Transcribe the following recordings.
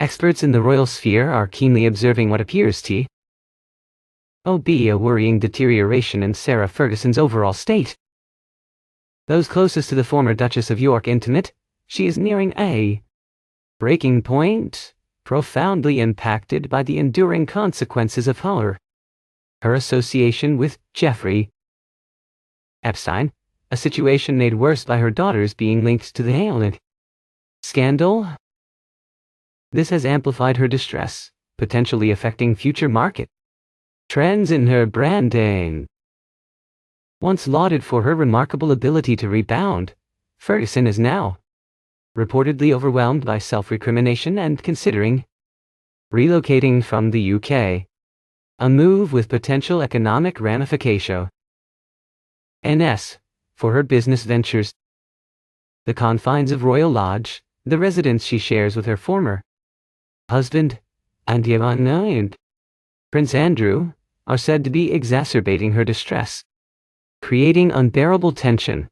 Experts in the royal sphere are keenly observing what appears to be a worrying deterioration in Sarah Ferguson's overall state. Those closest to the former Duchess of York intimate, she is nearing a breaking point, profoundly impacted by the enduring consequences of her association with Jeffrey Epstein, a situation made worse by her daughters being linked to the Haaland scandal. This has amplified her distress, potentially affecting future market trends in her branding. Once lauded for her remarkable ability to rebound, Ferguson is now reportedly overwhelmed by self-recrimination and considering relocating from the UK, a move with potential economic ramifications for her business ventures. The confines of Royal Lodge, the residence she shares with her former husband, and Prince Andrew, are said to be exacerbating her distress, creating unbearable tension.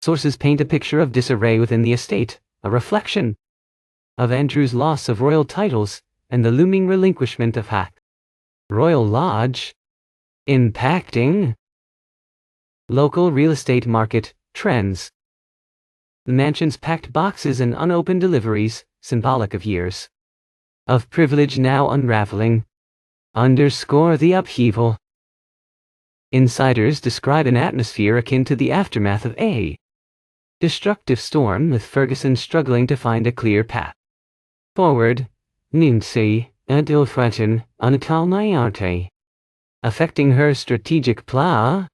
Sources paint a picture of disarray within the estate, a reflection of Andrew's loss of royal titles and the looming relinquishment of Royal Lodge, impacting local real estate market trends. The mansion's packed boxes and unopened deliveries, symbolic of years of privilege now unraveling, underscore the upheaval. Insiders describe an atmosphere akin to the aftermath of a destructive storm, with Ferguson struggling to find a clear path forward. Nancy and threaten Anatol affecting her strategic plan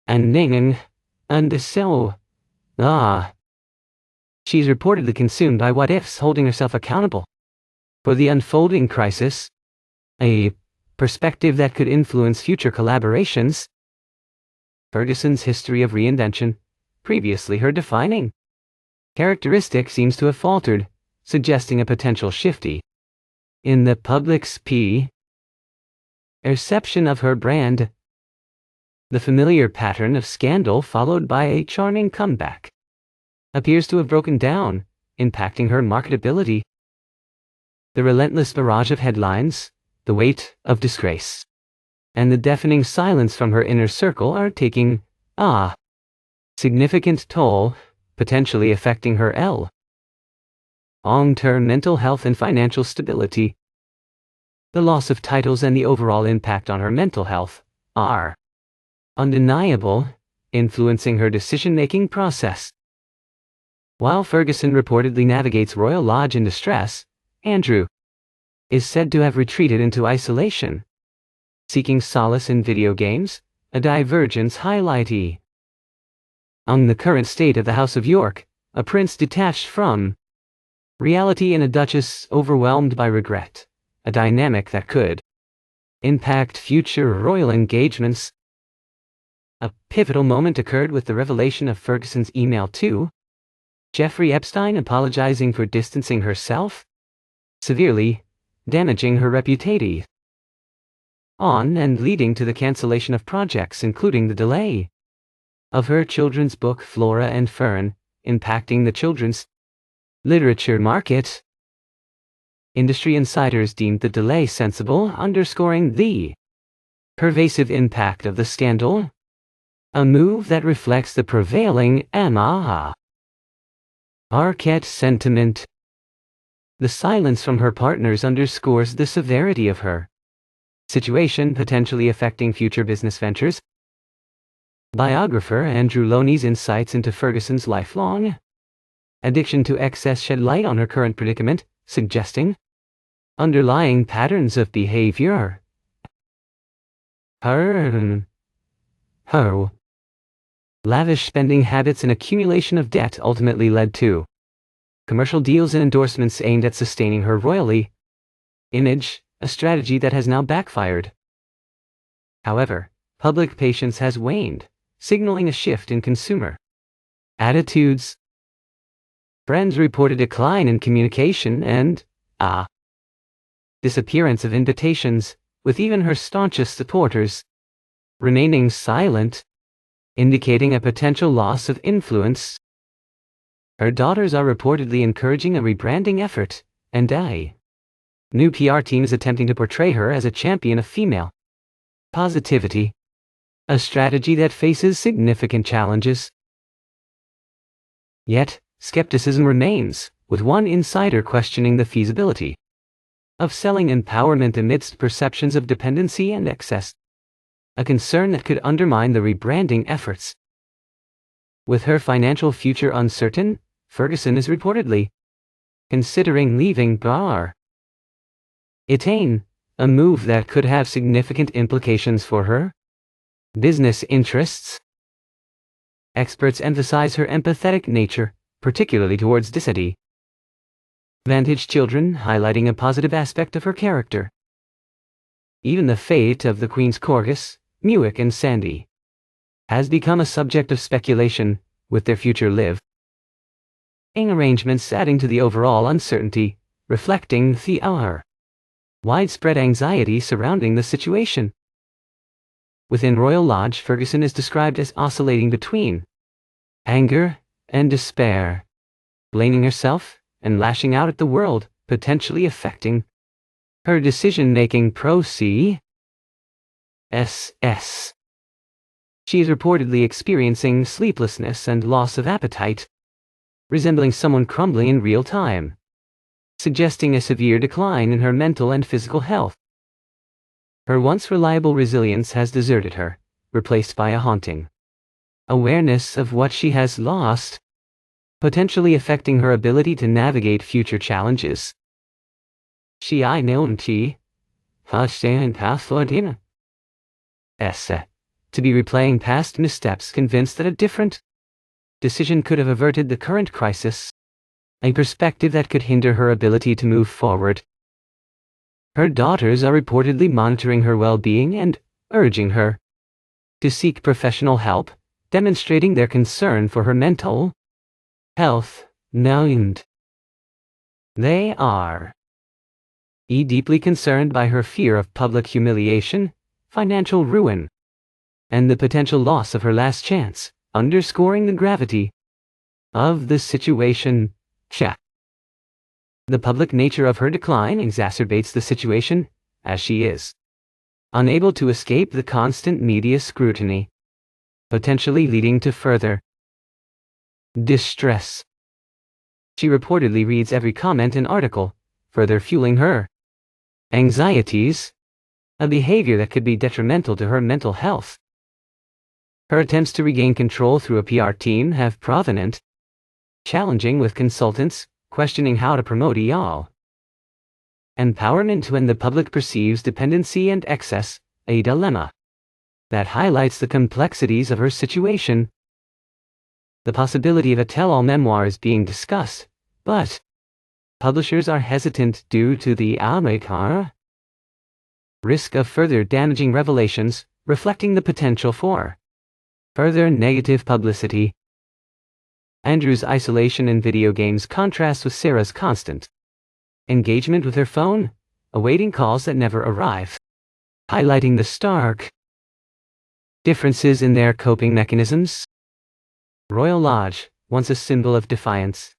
and Ningen and so she's reportedly consumed by what-ifs, holding herself accountable for the unfolding crisis, a perspective that could influence future collaborations. Ferguson's history of reinvention, previously her defining characteristic, seems to have faltered, suggesting a potential shifty in the public's perception of her brand. The familiar pattern of scandal followed by a charming comeback appears to have broken down, impacting her marketability. The relentless barrage of headlines, the weight of disgrace, and the deafening silence from her inner circle are taking a significant toll, potentially affecting her long-term mental health and financial stability. The loss of titles and the overall impact on her mental health are undeniable, influencing her decision-making process. While Ferguson reportedly navigates Royal Lodge in distress, Andrew is said to have retreated into isolation, seeking solace in video games, a divergence highlighting on the current state of the House of York, a prince detached from reality and a duchess overwhelmed by regret, a dynamic that could impact future royal engagements. A pivotal moment occurred with the revelation of Ferguson's email to Jeffrey Epstein, apologizing for distancing herself, severely damaging her reputation and leading to the cancellation of projects, including the delay of her children's book Flora and Fern, impacting the children's literature market. Industry insiders deemed the delay sensible, underscoring the pervasive impact of the scandal, a move that reflects the prevailing market sentiment. The silence from her partners underscores the severity of her situation, potentially affecting future business ventures. Biographer Andrew Loney's insights into Ferguson's lifelong addiction to excess shed light on her current predicament, suggesting underlying patterns of behavior. Her lavish spending habits and accumulation of debt ultimately led to commercial deals and endorsements aimed at sustaining her royal image, a strategy that has now backfired. However, public patience has waned, signaling a shift in consumer attitudes. Friends report a decline in communication and disappearance of invitations, with even her staunchest supporters remaining silent, indicating a potential loss of influence. Her daughters are reportedly encouraging a rebranding effort, and a new PR team is attempting to portray her as a champion of female positivity, a strategy that faces significant challenges. Yet, skepticism remains, with one insider questioning the feasibility of selling empowerment amidst perceptions of dependency and excess, a concern that could undermine the rebranding efforts. With her financial future uncertain, Ferguson is reportedly considering leaving Bar Etain, a move that could have significant implications for her business interests. Experts emphasize her empathetic nature, particularly towards disadvantaged children, highlighting a positive aspect of her character. Even the fate of the Queen's Corgus, Muick and Sandy has become a subject of speculation, with their future living arrangements adding to the overall uncertainty, reflecting the widespread anxiety surrounding the situation. Within Royal Lodge, Ferguson is described as oscillating between anger and despair, blaming herself and lashing out at the world, potentially affecting her decision-making process. She is reportedly experiencing sleeplessness and loss of appetite, resembling someone crumbling in real time, suggesting a severe decline in her mental and physical health. Her once reliable resilience has deserted her, replaced by a haunting awareness of what she has lost, potentially affecting her ability to navigate future challenges. To be replaying past missteps, convinced that a different decision could have averted the current crisis, a perspective that could hinder her ability to move forward. Her daughters are reportedly monitoring her well-being and urging her to seek professional help, demonstrating their concern for her mental health. They are deeply concerned by her fear of public humiliation, financial ruin, and the potential loss of her last chance, underscoring the gravity of the situation. The public nature of her decline exacerbates the situation, as she is unable to escape the constant media scrutiny, potentially leading to further distress. She reportedly reads every comment and article, further fueling her anxieties, a behavior that could be detrimental to her mental health. Her attempts to regain control through a PR team have proven challenging, with consultants questioning how to promote empowerment when the public perceives dependency and excess, a dilemma that highlights the complexities of her situation. The possibility of a tell-all memoir is being discussed, but publishers are hesitant due to the risk of further damaging revelations, reflecting the potential for further negative publicity. Andrew's isolation in video games contrasts with Sarah's constant engagement with her phone, awaiting calls that never arrive, highlighting the stark differences in their coping mechanisms. Royal Lodge, once a symbol of defiance,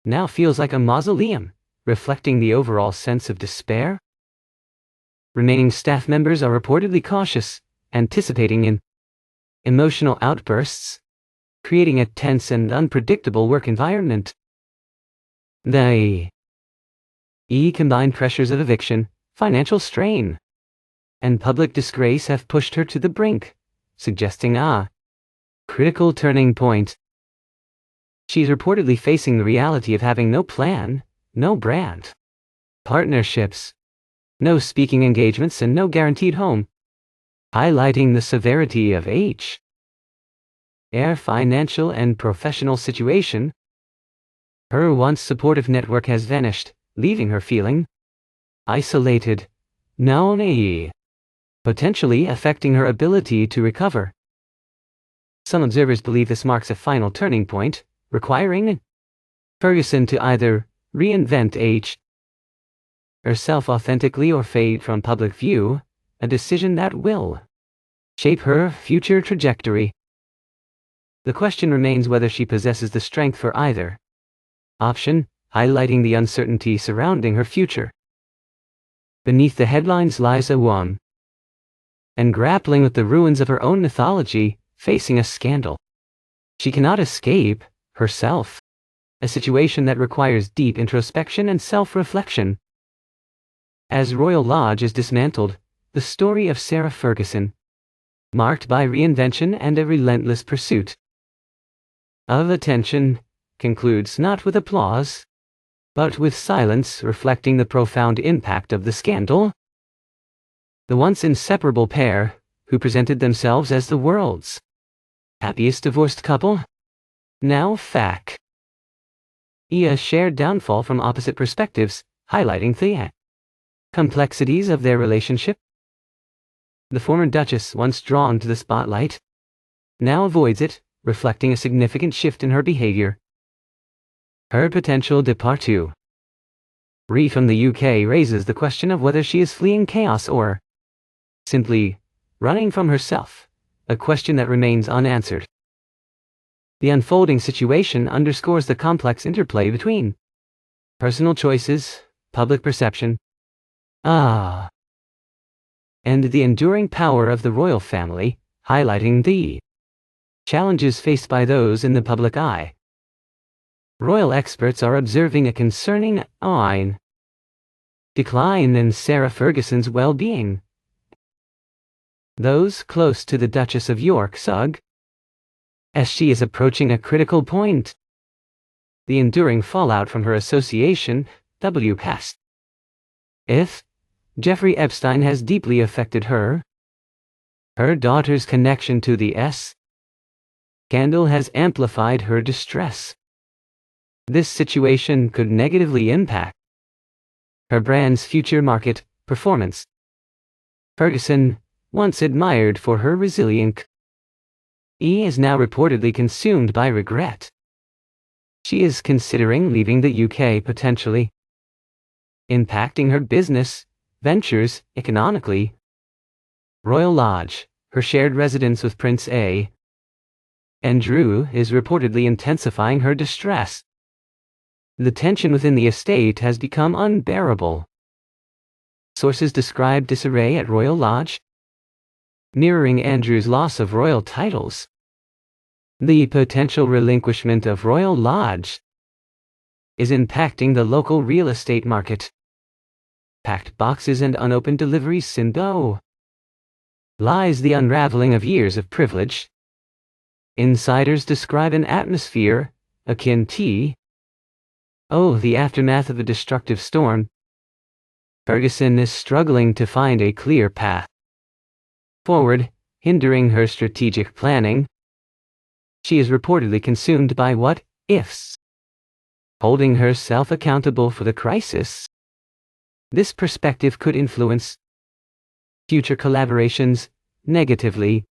now feels like a mausoleum, reflecting the overall sense of despair. Remaining staff members are reportedly cautious, anticipating emotional outbursts, creating a tense and unpredictable work environment. The combined pressures of eviction, financial strain, and public disgrace have pushed her to the brink, suggesting a critical turning point. She's reportedly facing the reality of having no plan, no brand partnerships, no speaking engagements, and no guaranteed home, highlighting the severity of her financial and professional situation. Her once supportive network has vanished, leaving her feeling isolated, potentially affecting her ability to recover. Some observers believe this marks a final turning point, requiring Ferguson to either reinvent herself authentically or fade from public view, a decision that will shape her future trajectory. The question remains whether she possesses the strength for either. option, highlighting the uncertainty surrounding her future. Beneath the headlines lies a woman, and grappling with the ruins of her own mythology, facing a scandal. She cannot escape herself, a situation that requires deep introspection and self-reflection. As Royal Lodge is dismantled, the story of Sarah Ferguson, marked by reinvention and a relentless pursuit of attention, concludes not with applause, but with silence, reflecting the profound impact of the scandal. The once inseparable pair, who presented themselves as the world's happiest divorced couple, now face a shared downfall from opposite perspectives, highlighting the complexities of their relationship. The former Duchess, once drawn to the spotlight, now avoids it, reflecting a significant shift in her behavior. Her potential departure from the UK raises the question of whether she is fleeing chaos or simply running from herself, a question that remains unanswered. The unfolding situation underscores the complex interplay between personal choices, public perception, and the enduring power of the royal family, highlighting the challenges faced by those in the public eye. Royal experts are observing a concerning decline in Sarah Ferguson's well-being. Those close to the Duchess of York sug as she is approaching a critical point. The enduring fallout from her association, past if Jeffrey Epstein has deeply affected her. Her daughter's connection to the scandal has amplified her distress. This situation could negatively impact her brand's future market performance. Ferguson, once admired for her resilience, is now reportedly consumed by regret. She is considering leaving the UK, potentially impacting her business ventures economically. Royal Lodge, her shared residence with Prince Andrew, is reportedly intensifying her distress. The tension within the estate has become unbearable. Sources describe disarray at Royal Lodge, mirroring Andrew's loss of royal titles. The potential relinquishment of Royal Lodge is impacting the local real estate market. Packed boxes and unopened deliveries symbol lies the unraveling of years of privilege. Insiders describe an atmosphere akin to the aftermath of a destructive storm. Ferguson is struggling to find a clear path forward, hindering her strategic planning. She is reportedly consumed by what-ifs, holding herself accountable for the crisis. This perspective could influence future collaborations negatively.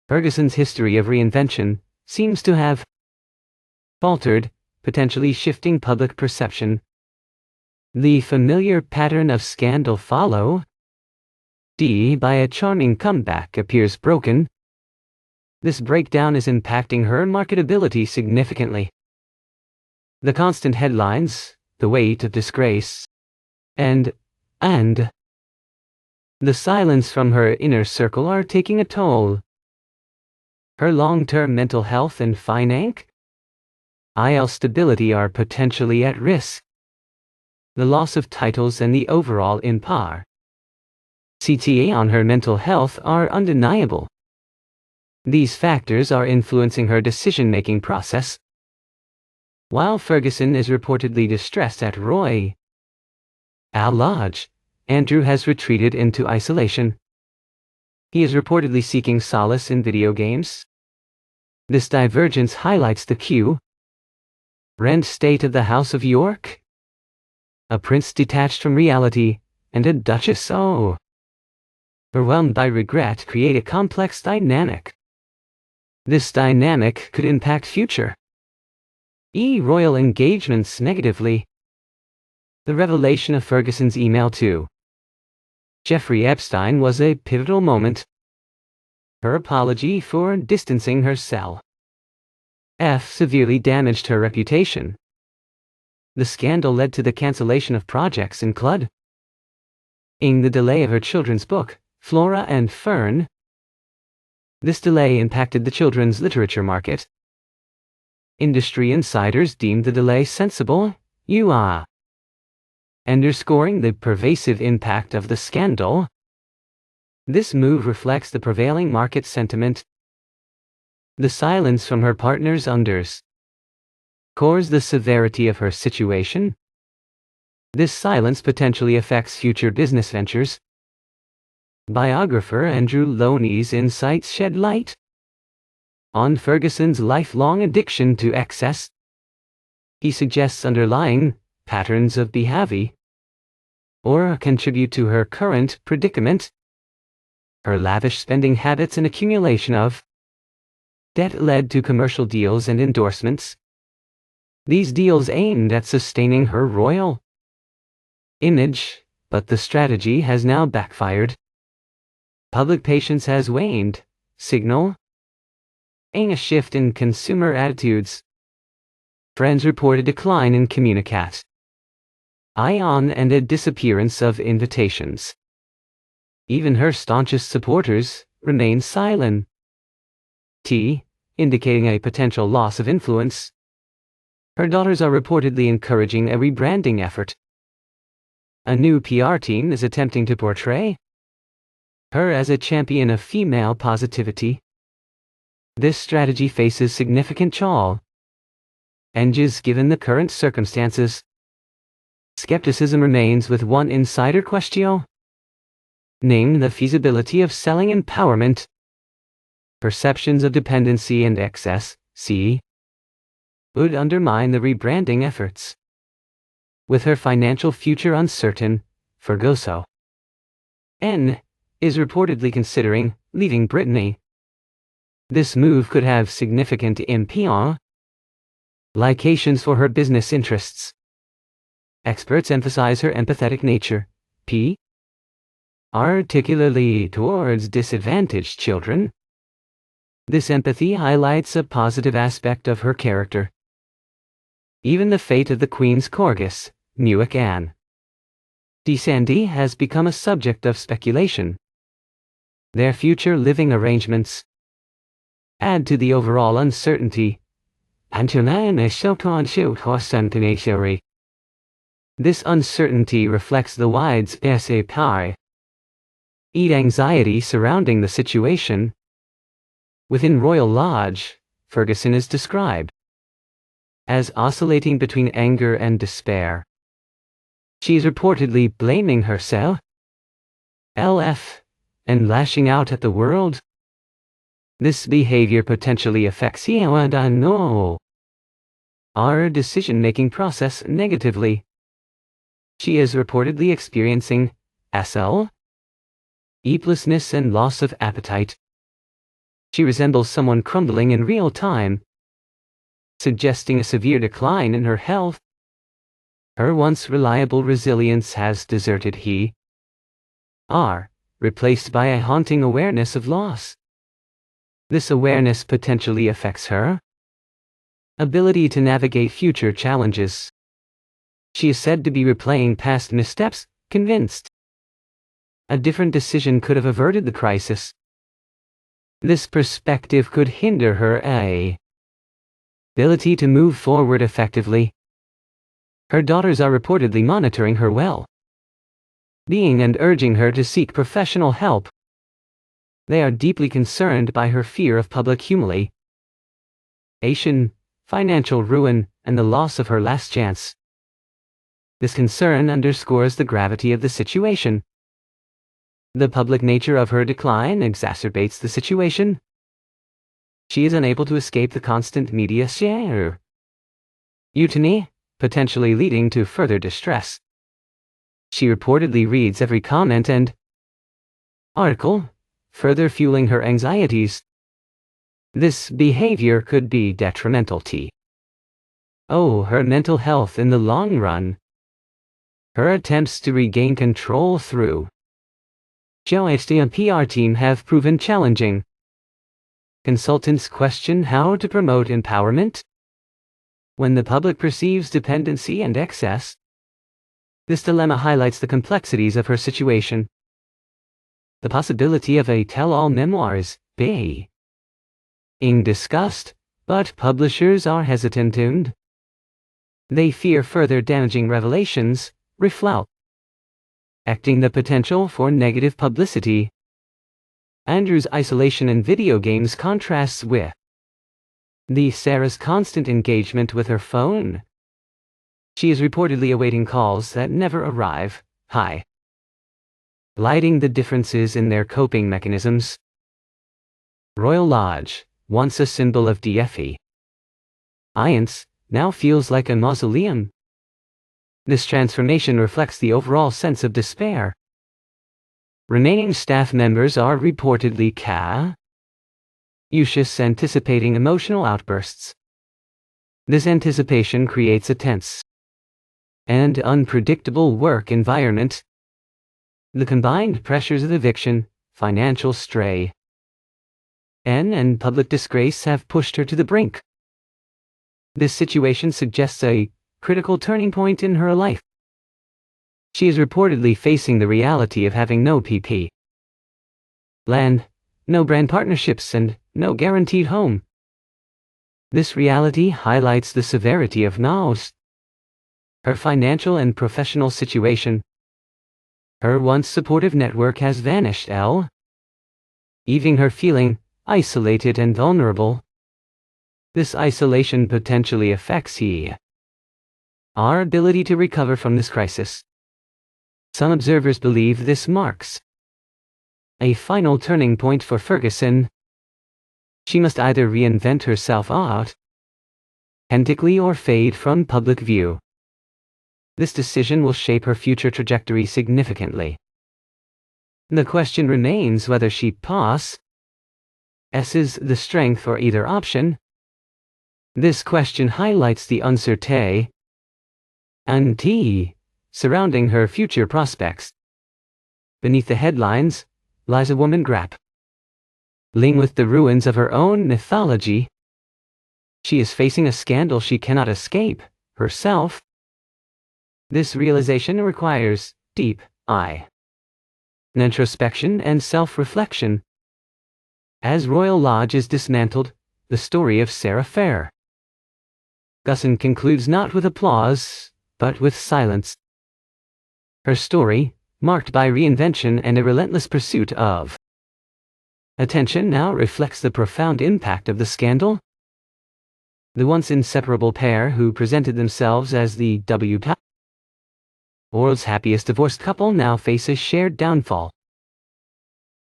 Ferguson's history of reinvention seems to have faltered, potentially shifting public perception. The familiar pattern of scandal followed by a charming comeback appears broken. This breakdown is impacting her marketability significantly. The constant headlines, the weight of disgrace, and the silence from her inner circle are taking a toll. Her long-term mental health and financial stability are potentially at risk. The loss of titles and the overall impact on her mental health are undeniable. These factors are influencing her decision-making process. While Ferguson is reportedly distressed at Royal Lodge, Andrew has retreated into isolation. He is reportedly seeking solace in video games. This divergence highlights the current state of the House of York. A prince detached from reality, and a duchess overwhelmed by regret create a complex dynamic. This dynamic could impact future royal engagements negatively. The revelation of Ferguson's email to Jeffrey Epstein was a pivotal moment. Her apology for distancing herself severely damaged her reputation. The scandal led to the cancellation of projects including the delay of her children's book, Flora and Fern. This delay impacted the children's literature market. Industry insiders deemed the delay sensible, underscoring the pervasive impact of the scandal. This move reflects the prevailing market sentiment. The silence from her partners underscores the severity of her situation. This silence potentially affects future business ventures. Biographer Andrew Loney's insights shed light on Ferguson's lifelong addiction to excess. He suggests underlying patterns of behavior or contribute to her current predicament. Her lavish spending habits and accumulation of debt led to commercial deals and endorsements. These deals aimed at sustaining her royal image, but the strategy has now backfired. Public patience has waned, signaling a shift in consumer attitudes. Friends report a decline in communication and a disappearance of invitations. Even her staunchest supporters remain silent, indicating a potential loss of influence. Her daughters are reportedly encouraging a rebranding effort. A new PR team is attempting to portray her as a champion of female positivity. This strategy faces significant challenges given the current circumstances. Skepticism remains with one insider questioning the feasibility of selling empowerment. Perceptions of dependency and excess would undermine the rebranding efforts. With her financial future uncertain, Ferguson is reportedly considering leaving Brittany. This move could have significant implications for her business interests. Experts emphasize her empathetic nature, particularly towards disadvantaged children. This empathy highlights a positive aspect of her character. Even the fate of the Queen's Corgus, Newark Anne Sandy, has become a subject of speculation. Their future living arrangements add to the overall uncertainty. This uncertainty reflects the widespread anxiety surrounding the situation. Within Royal Lodge, Ferguson is described as oscillating between anger and despair. She is reportedly blaming herself and lashing out at the world. This behavior potentially affects our decision-making process negatively. She is reportedly experiencing sleeplessness and loss of appetite. She resembles someone crumbling in real time, suggesting a severe decline in her health. Her once reliable resilience has deserted her, replaced by a haunting awareness of loss. This awareness potentially affects her ability to navigate future challenges. She is said to be replaying past missteps, convinced a different decision could have averted the crisis. This perspective could hinder her ability to move forward effectively. Her daughters are reportedly monitoring her well-being and urging her to seek professional help. They are deeply concerned by her fear of public humiliation, financial ruin, and the loss of her last chance. This concern underscores the gravity of the situation. The public nature of her decline exacerbates the situation. She is unable to escape the constant media scrutiny, potentially leading to further distress. She reportedly reads every comment and article, further fueling her anxieties. This behavior could be detrimental to her mental health in the long run. Her attempts to regain control through and PR team have proven challenging. Consultants question how to promote empowerment, when the public perceives dependency and excess. This dilemma highlights the complexities of her situation. The possibility of a tell-all memoir is being discussed, but publishers are hesitant and they fear further damaging revelations, reflecting the potential for negative publicity. Andrew's isolation in video games contrasts with Sarah's constant engagement with her phone. She is reportedly awaiting calls that never arrive, highlighting the differences in their coping mechanisms. Royal Lodge, once a symbol of defiance, now feels like a mausoleum. This transformation reflects the overall sense of despair. Remaining staff members are reportedly cautious, anticipating emotional outbursts. This anticipation creates a tense and unpredictable work environment. The combined pressures of eviction, financial strain, and public disgrace have pushed her to the brink. This situation suggests a critical turning point in her life. She is reportedly facing the reality of having no PP land, no brand partnerships, and no guaranteed home. This reality highlights the severity of her financial and professional situation. Her once supportive network has vanished, leaving her feeling isolated and vulnerable. This isolation potentially affects our ability to recover from this crisis. Some observers believe this marks a final turning point for Ferguson. She must either reinvent herself authentically or fade from public view. This decision will shape her future trajectory significantly. The question remains whether she possesses the strength for either option. This question highlights the uncertainty surrounding her future prospects. Beneath the headlines lies a woman grappling with the ruins of her own mythology. She is facing a scandal she cannot escape herself. This realization requires deep introspection and self-reflection. As Royal Lodge is dismantled, the story of Sarah Ferguson concludes not with applause, but with silence. Her story, marked by reinvention and a relentless pursuit of attention, now reflects the profound impact of the scandal. The once inseparable pair who presented themselves as the world's happiest divorced couple now face a shared downfall.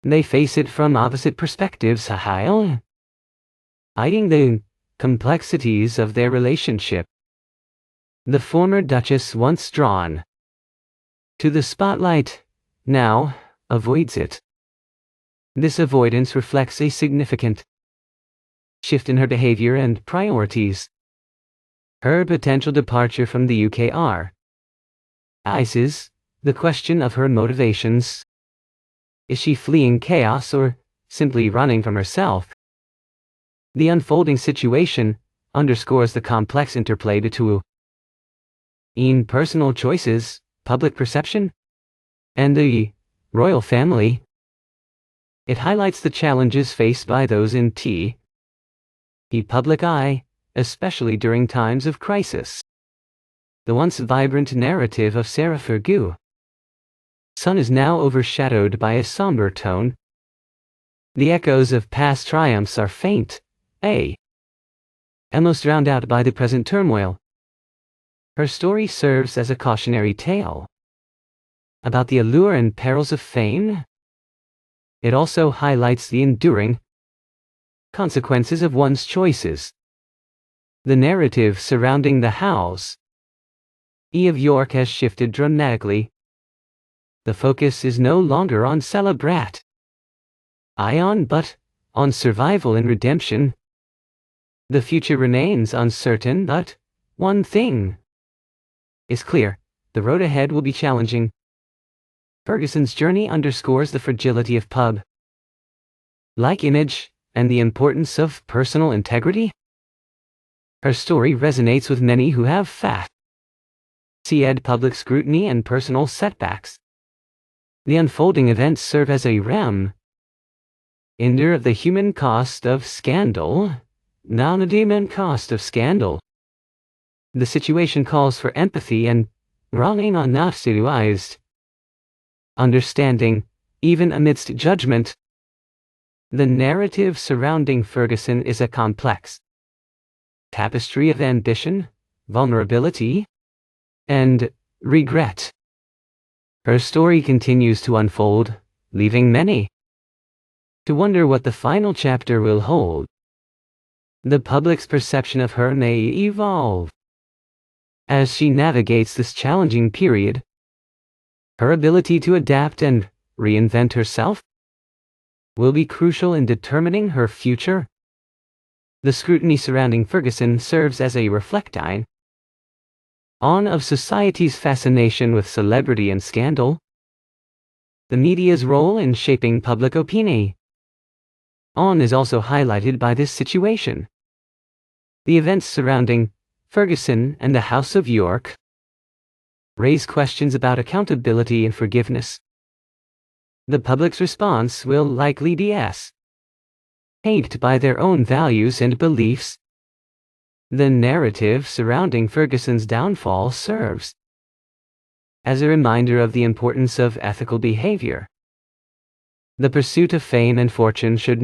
They face it from opposite perspectives, hiding the complexities of their relationship. The former Duchess, once drawn to the spotlight, now avoids it. This avoidance reflects a significant shift in her behavior and priorities. Her potential departure from the UK raises the question of her motivations. Is she fleeing chaos or simply running from herself? The unfolding situation underscores the complex interplay between personal choices, public perception, and the royal family. It highlights the challenges faced by those in the public eye, especially during times of crisis. The once vibrant narrative of Sarah Ferguson is now overshadowed by a somber tone. The echoes of past triumphs are faint, almost drowned out by the present turmoil. Her story serves as a cautionary tale about the allure and perils of fame. It also highlights the enduring consequences of one's choices. The narrative surrounding the House of York has shifted dramatically. The focus is no longer on celebration, but on survival and redemption. The future remains uncertain, but one thing is clear: the road ahead will be challenging. Ferguson's journey underscores the fragility of pub-like image and the importance of personal integrity. Her story resonates with many who have faced public scrutiny and personal setbacks. The unfolding events serve as a reminder of the human cost of scandal. The situation calls for empathy and understanding, even amidst judgment. The narrative surrounding Ferguson is a complex tapestry of ambition, vulnerability, and regret. Her story continues to unfold, leaving many to wonder what the final chapter will hold. The public's perception of her may evolve as she navigates this challenging period. Her ability to adapt and reinvent herself will be crucial in determining her future. The scrutiny surrounding Ferguson serves as a reflection of society's fascination with celebrity and scandal, the media's role in shaping public opinion is also highlighted by this situation. The events surrounding Ferguson and the House of York raise questions about accountability and forgiveness. The public's response will likely be shaped by their own values and beliefs. The narrative surrounding Ferguson's downfall serves as a reminder of the importance of ethical behavior. The pursuit of fame and fortune should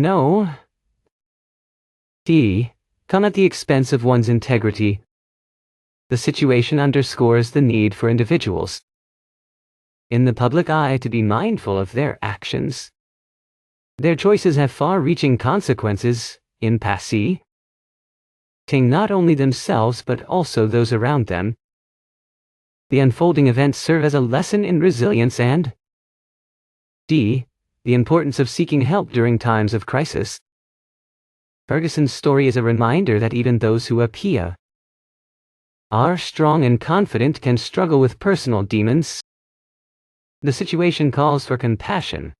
come at the expense of one's integrity. The situation underscores the need for individuals in the public eye to be mindful of their actions. Their choices have far-reaching consequences, impacting not only themselves but also those around them. The unfolding events serve as a lesson in resilience and the importance of seeking help during times of crisis. Ferguson's story is a reminder that even those who appear are strong and confident can struggle with personal demons. The situation calls for compassion,